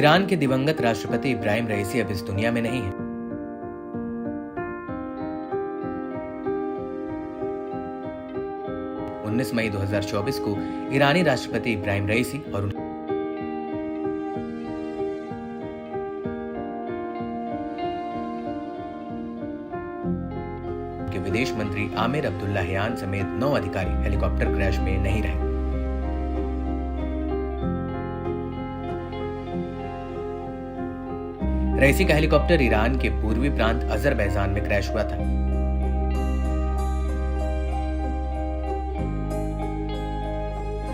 Iran के दिवंगत राष्ट्रपति इब्राहिम रईसी अब इस दुनिया में नहीं है। उन्नीस मई 2024 को ईरानी राष्ट्रपति इब्राहिम रईसी और उनके विदेश मंत्री आमिर अब्दुल्लाहियान समेत 9 अधिकारी हेलीकॉप्टर क्रैश में नहीं रहे। रईसी का हेलीकॉप्टर ईरान के पूर्वी प्रांत अजरबैजान में क्रैश हुआ था।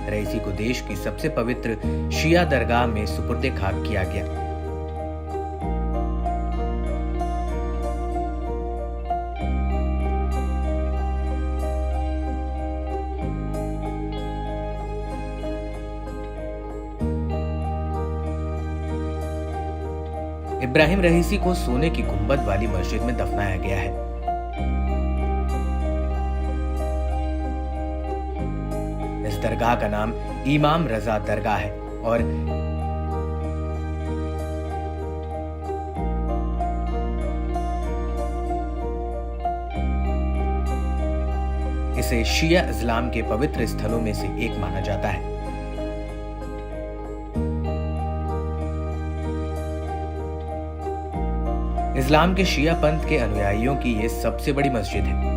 रईसी को देश की सबसे पवित्र शिया दरगाह में सुपुर्दे खाक किया गया। इब्राहिम रईसी को सोने की गुंबद वाली मस्जिद में दफनाया गया है। इस दरगाह का नाम इमाम रजा दरगाह है और इसे शिया इस्लाम के पवित्र स्थलों में से एक माना जाता है। इस्लाम के शिया पंथ के अनुयायियों की यह सबसे बड़ी मस्जिद है।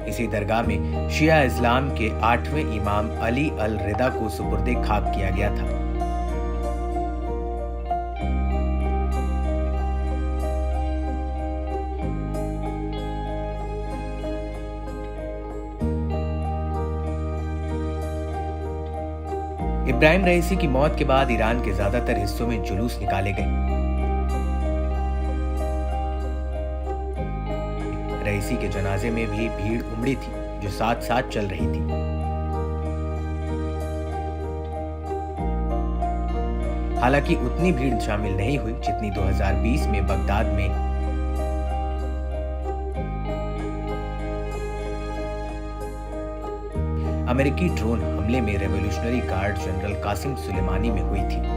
इसी दरगाह में शिया इस्लाम के 8वें इमाम अली अल रिदा को सुपुर्दे खाक किया गया था। इब्राहिम रईसी की मौत के बाद ईरान के ज्यादातर हिस्सों में जुलूस निकाले गए। रईसी के जनाजे में भी भीड़ उमड़ी थी जो साथ साथ चल रही थी। हालांकि उतनी भीड़ शामिल नहीं हुई जितनी 2020 में बगदाद में अमेरिकी ड्रोन हमले में Revolutionary Guard general Qasem Soleimani में हुई थी।